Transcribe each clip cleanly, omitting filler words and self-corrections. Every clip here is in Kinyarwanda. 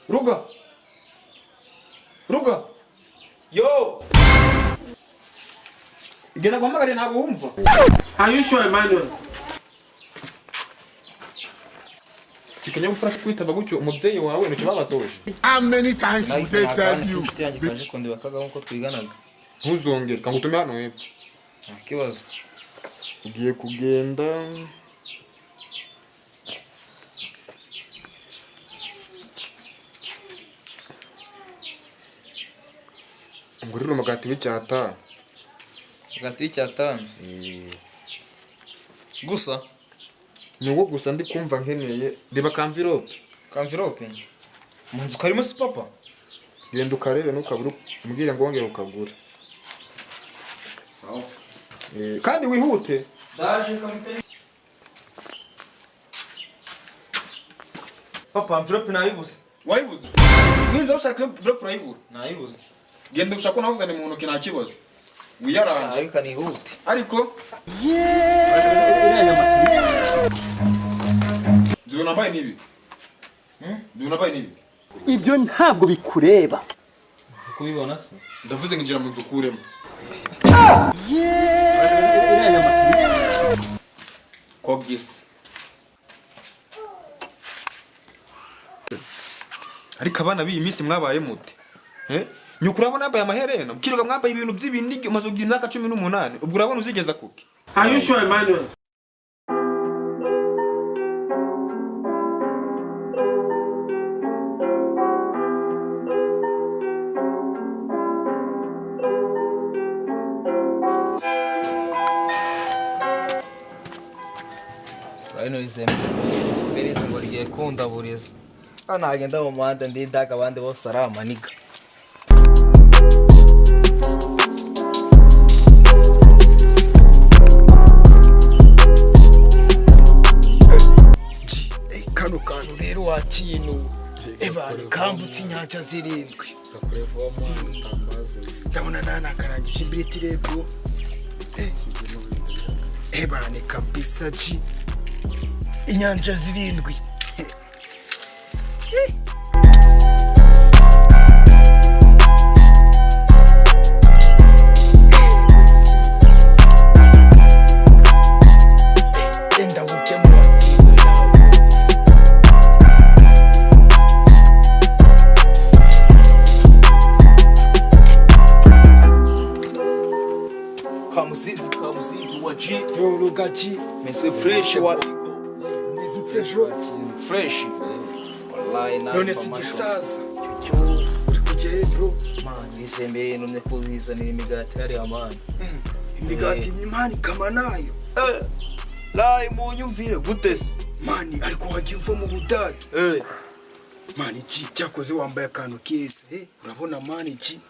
Ruga. Ruga. Yo. Genda guhamagara ntabwo wumva. Are you sure, Emmanuel? Kikenya gufasha kwitaba gutyo umubyeyi wawe no kibabatoje. How many times did they tell you? Kaje konde bakaga nko twiganaga. Ntuzongere kangutume hano hepfo. Nta kibazo. Ugiye kugenda. Nguriro magati w'icyata. Magati w'icyata. Gusa Nuwo gusa ndi kumva nkeneye reba kamvirope. Kamvirope. Munzu karimo si papa. Genda ukarebe nukabura umbwire ngo wongere ukagura. Sawa. Kandi wihute. Daje kamite. Papa envelope nayibuze. Wayibuze? Ngize ushaka envelope nayibuze. Nayibuze. Genda ushaka nawuzane mu ntoki nta kibazo. Wiyaranje. Ariko nihute. Ariko Dubona nambaye nibi. Dubona nambaye nibi. Ibyo ntabwo bikureba. Kubibona se? Ndavuze nginjira mu nzu kuremo. Kogis. Ariko abana biyi minsi mwabaye mute? Nyuko urabona yambaye amaherena, mukiruka mwambaye ibintu by'ibinigi umaze kugira imyaka 18. Ubwo urabona uzigeza kuki? Are you sure, Emmanuel? Rino izembere ngo rigiye kundaburiza. Ana agenda mu muhanda ndindaga abandi bose ari amaniga. Kano kantu rero wakintu ebari kambutse inyanja zirindwi Gakurevo mwana tambaze. ndabona nana karangije imbiriti rebo ebane kabisa ji inyanja zirindwi enda wukemo Kamusizi wa G. Yoro gachi Mese fresh wa nizutesho fresh. Wallahi na. none sigisaza cyo uri kujya bro Man, izembere none kuzizanira imigati ari amana. imigati n'imani kama nayo Lai munyumvire gutese. mani ariko wagiye uva mu budage mani ji cyakoze wambaye akantu keza urabona mani ji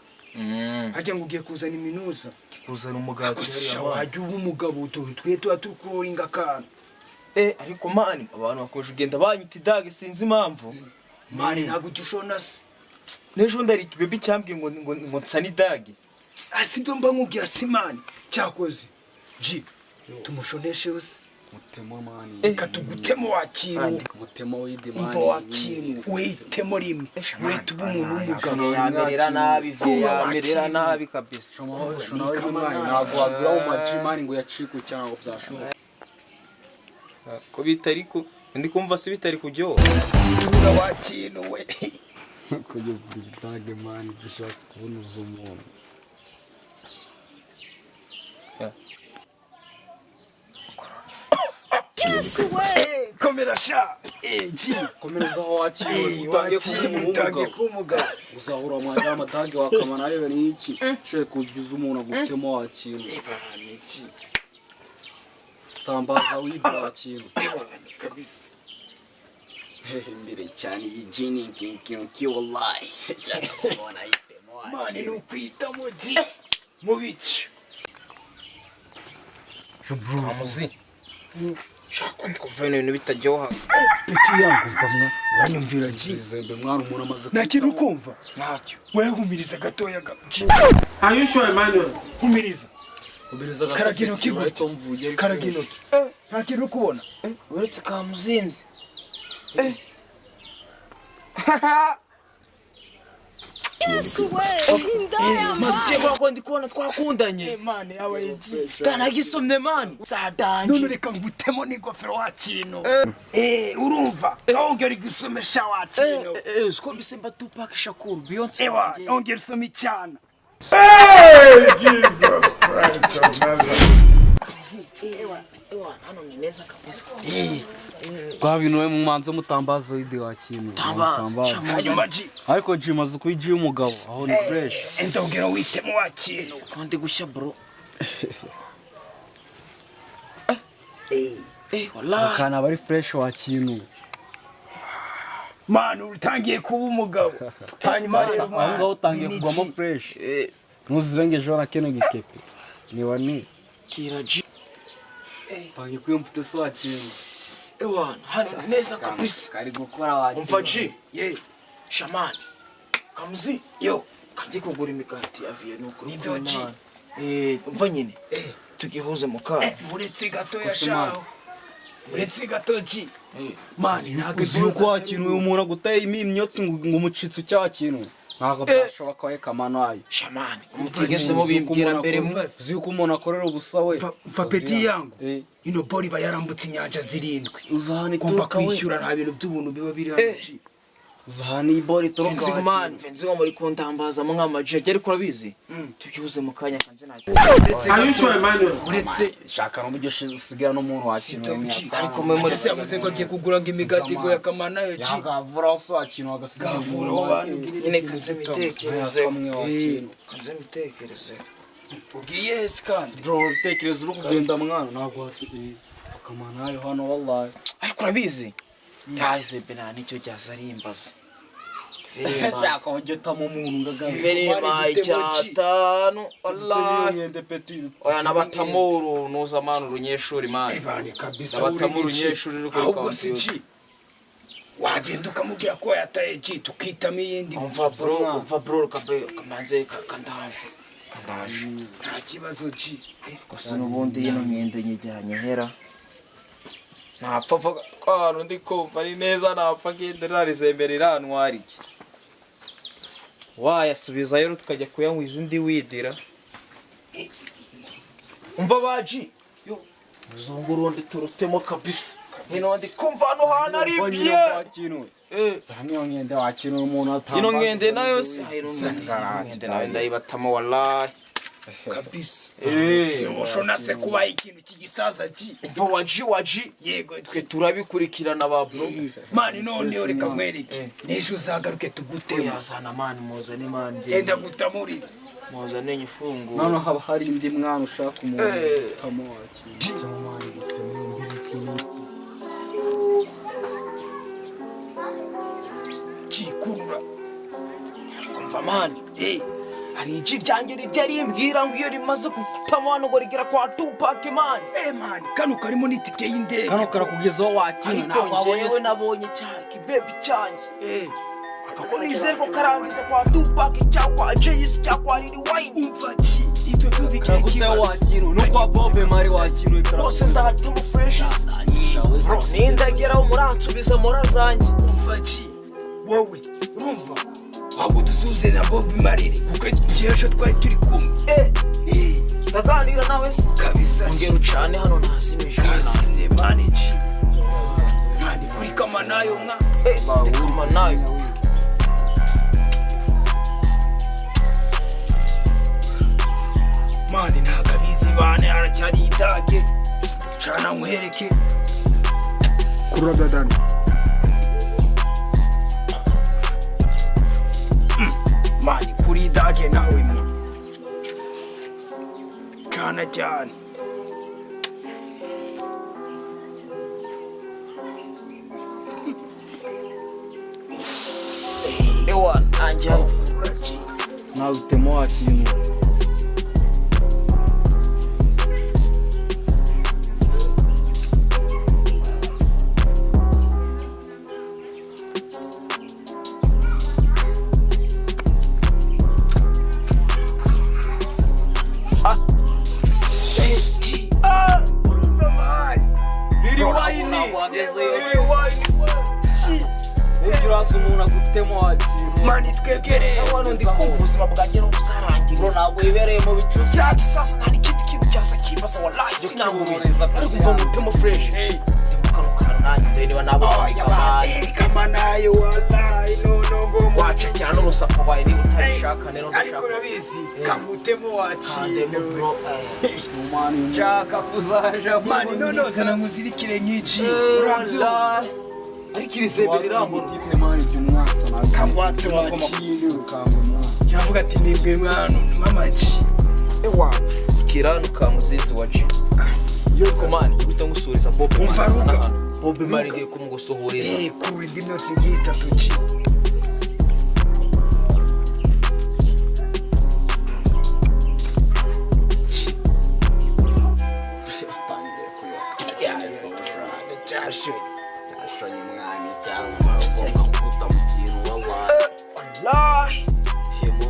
hajya ngo ugiye kuzana iminuza Kuzana umugati ari akosha amana. wajya uba umugabo twe tukuringa akantu Ariko man, abantu bakoje ugenda banyita idage sinzi impamvu. mani ntabwo ushona se Nejo ndariki baby cyambwiye ngo nsani idage. asi byo mba nkubwira si mani cyakoze ji tumushoneshe wose Mutemo mani. reka tugutemo wakintu Mutemo w'idi mani. umva wakintu witemo rimwe wita uba umuntu w'umugabo Yamerera nabi ve yamerera nabi kabisa. Nawe n'umwana ntabwo wabwira mu maji mani ngo yaciku cyangwa byashoboka. Ko bitariko ndi kumva si bitari kujyo. uba wakintu we Kujya kudage mani gushaka kubona umuntu. komera sha ji Komereza aho wakiwe utangiye kumugabo uzahura mwanya amatage wakamana arebe n'iki sheke kugiza umuntu agutemo wakintu tambaza wibwa wakintu kabisa imbere cyane yijini kinki wallahi mani nukwitamo ji mu bice Kamuzi. Shaka ndikuva ibintu bitajyoha. peti yangu mvamwa uranyumvira ji izembe mwana umuntu amaze nta kintu ukumva Ntacyo. wewe humiriza gatoya ji Are you sure, Emmanuel? humiriza ubiriza Karagino kigute. tomvuye karagino nta kintu ukubona Uretse Kamuzinzi. Manje kwa ndi kubona twakundanye. Man yawe G. Kana gisomne man. Zadanje. None reka ngutemo n'ingofero wa kintu. Urumva? Ongera igusomesha wa kintu. Usko bisemba Tupac Shakur Beyonce. Ewa, ongera usoma icyana. Hey, Jesus Christ of Nazareth. Ewa, hano ni neza kabisa. Kwa bintu we mumanze mutambaza ide wa kintu. Tambaza. Hanyuma G. Ariko G maze kuyiji umugabo aho ni fresh. Ndongera witemo wa kintu. Kandi gushya bro. Wallahi. Kana bari fresh wa kintu. Man utangiye kuba umugabo. Hanyuma rero man. Aho utangiye kugwamo fresh. Ntuzirenge jora keno gikepe. Ni wani. Kira G. Tangiye kwiyumfite so wa kintu. Ewa, hano ni neza kabisa. Kari gukora wa kintu. Umva G. Shamani. Kamuzi. Yo. Kangiye kugura imigati ya vie nuko. Nibyo G. Umva nyine. Tugihuze mu kana. Uretse gato yashaho. Uretse gato G. Man ntago Uko wa kintu umuntu agutaye imyotsi ngo umucitsi cya kintu. Ntago byashoboka ko yekamano ayo. Shamani. Umutigeze mu bimbwira mbere mu. Uko umuntu akorera ubusa we. Mfa peti yangu. Ino bori bayarambutse inyanja zirindwi. Uzahani Kumba tuka we. kwishyura nta bintu by'ubuntu biba biri hano G. Uzahani ibori turuka. Venzi ngo muri kuntambaza mu nkamaje cyari kurabizi. Tugihuze mu kanya kanze nacyo. Are you sure, Emmanuel? Uretse Shaka no mujye usigira no muntu wa kintu. Ariko mwe muri se amaze ngo agiye kugura ngo imigati ngo yakamana yo G. Yagavura so wa kintu agasiga. Gavura abantu nyine kanze mitekereze. Kanze mitekereze. ugiye sikandi. Bro utekereza uri kugenda mwana ntabwo akamana ayo hano wallahi. Ariko urabizi? Yaise bena nicyo cyazarimbaza. Shaka ujyota mu muntu ngagaza. Verima icyatanu wallahi. Yende petit. Oya nabatamuru nuza manu runyeshuri mani. Ibani kabisa Nabatamuru runyeshuri ruko ahubwo si G. Wagenda ukamubwira ko yataye G tukitamo iyindi. Umva bro kamanze kandaje. Nta kibazo G. Gusa n'ubundi yino mwende nyijyanye hera. Napfa vuga kwano ndi kumva ari neza napfa ngendera rizemerera ntwari. Wayasubiza rero tukajya kuyanywiza indi widira. Umva baji. Yo. Muzungurundi turutemo kabisa. Hino ndi kumva hano hana ari bye. Zani ngende wa kintu umuntu atamba. Ino ngende nayo si ngende nayo ndayibatamo wallahi. Kabisa. Simushona se kuba ikintu kigisaza G. Umva waji. Yego Twe turabikurikirana ba bro. Mani none reka mwereke. Nisho uzagaruke tugutema. Yazana mani muzane mani. Enda gutamurira. Muzane ifungu. Nano haba hari indi mwana ushaka umuntu tamo wa kintu. Chikurura. Kumva mani. Hari iji byanjye ryarimbwira ngo iyo rimaze gutamo hano ngo rigera kwa Tupac man. Man, kano karimo n'itike y'indege. Kano karakugezaho wa kintu Ntabwo abonye nabonye cyaki baby cyanjye. Akako nizerwa karangiza kwa Tupac cyangwa kwa Jay-Z cyangwa kwa Lil Wayne. Umva G, ito tubike karaguta wa kintu no kwa Bob Mari wa kintu ikara. Bose ndahatamo freshes. Bro, nindageraho muransubiza murazanjye. Umva G, wowe urumva? Ahubwo dusuze na Bob Marley kuko igihe twari turi kumwe. Ndaganira nawe se Kabisa ngero ucane hano ntasimije kasimye manage. Mani kuri kama nayo mwa. Kama nayo. Mani ntagabizi bane aracyari idage. Cana muhereke. Kuradadana. Mani kuri idage nawe mwa. Cana cyane. Ewa anja Na utemo wa kintu. uraza umuntu agutemo wakintu mani twegereye hano ndi kumva ubuzima bwanjye n'ubuzarangira bro ntabwo wibereye mu bicu cya gisasa nta n'ikindi kintu cyaza kibaza wallahi sinabumuriza ariko umva mutemo fresh kano kantu nanjye mbere niba nabo kama nayo wallahi no ngo waca cyane n'urusaku rwawe niba utabishaka rero ariko urabizi kamutemo wakintu bro mani nshaka kuzaja mani no zana muzirikire nk'iki urabyo ariko iri sebe rirambura tipe mani jumwatsa na kamwatse wakintu kiravuga ati nibwe mwana mamaji ewa kirano kamuzinzi waje yo komani gihita ngusuriza Bob Umvaruka. Bob Mari ngiye kumugusohoreza kuri ndi noti nk'itatu ci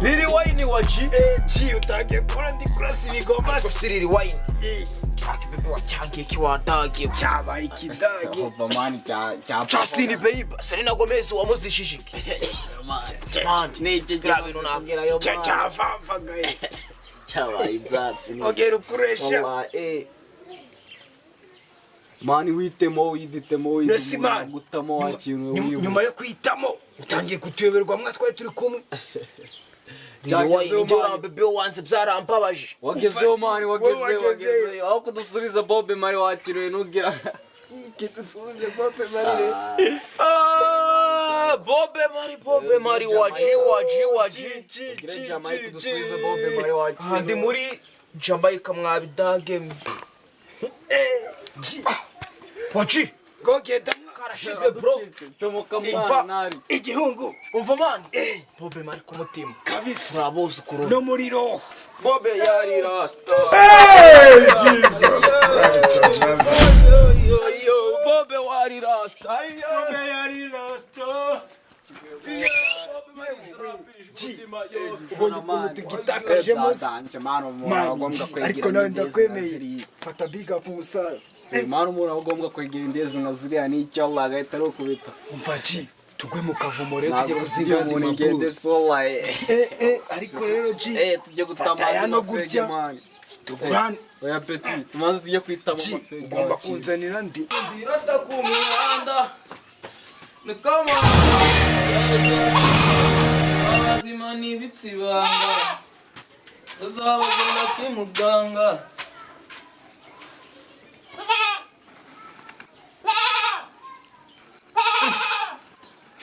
Lili wine waji ci utangiye kura ndi kurasa ibigoma ko siriri wine cyake bebe wacyangiye kiwadage cyabaye ikidage kuva mani cya Justin Bieber Selena Gomez wamuzishishike man niki grabino nakirayo cyavamvagaye cyabaye ibyatsi ni ogera ukuresha mani witemo widitemo Nesi man. gutamo wakintu nyuma yo kwitamo utangiye kutuyoberwa mwa twari turi kumwe wine njora bebe wanze byarambabaje wagezeho mani wagezeyo. wagezeyo aho kudusuriza Bob Mari wakintu nugira ikitusubize Bob Mari Bob Mari waji Gereja Mike kudusuriza Bob Mari wakintu ndi muri Jamaica mwabidage waji gogenda karashize bro comoka Imva. mwana igihungu umva man Bob Mari ku mutima kabisa turaboze kurona no muri roho Bob yari rasta Hey, Jesus Christ of Nazareth. yo Bob wari rasta yari rasto ubonye ukuntu tugitakaje mose mani ariko nawe ndakwemeye fata big up umusaza mani umuntu agomba kwegera indezi nka ziriya n'icyo Allah agahita arukubita umva ji tugwe mu kavumo rero tujye ntabwo kuziga andi umuntu igende maburu solaye ariko rero ji tujye gutama Fata ya no amafege gutya. mani tugurane oya peti tumaze tujye kwitamo ji amafege ugomba kunzanira ndi rasta ku mihanda ni kama abazima n'ibitsi banga uzabazana kimuganga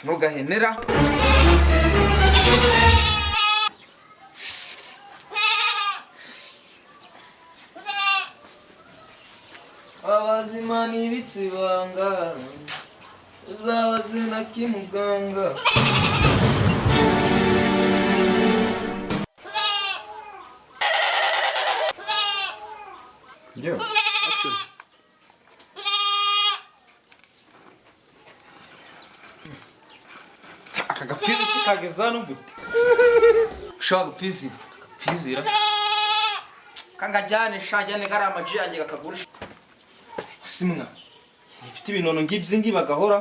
ntugahenera abazima n'ibitsi banga uzabazana kimuganga Yo. aka gapfizi si kageza no gute ushaka gupfizira gapfizira kangajyane shajyane kari amaji yanjye gakagurisha simwa ifite ibinono ngibyi ngibi bagahora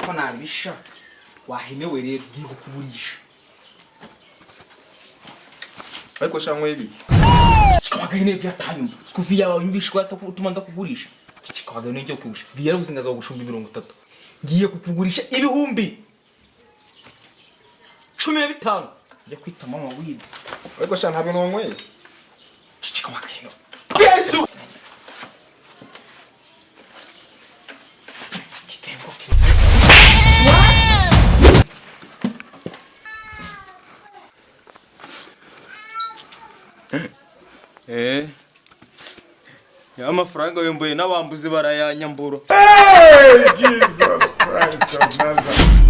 ko nabisha wahenewe rero ngiye kukugurisha ariko shangwe ibi kikabagahene vyatanyumva skuvi yawe nyibishwa atuma ndakugurisha kikabagahene ngiye kugurisha viyara buzingaza gushumba 30 ngiye kukugurisha ibihumbi 15 njye kwita mama wibi ariko shanga ntabwo nonyweye kikabagahene Yesu! ya mafaranga yomboye n'abambuzi barayanyambura Hey, Jesus Christ of Nazareth.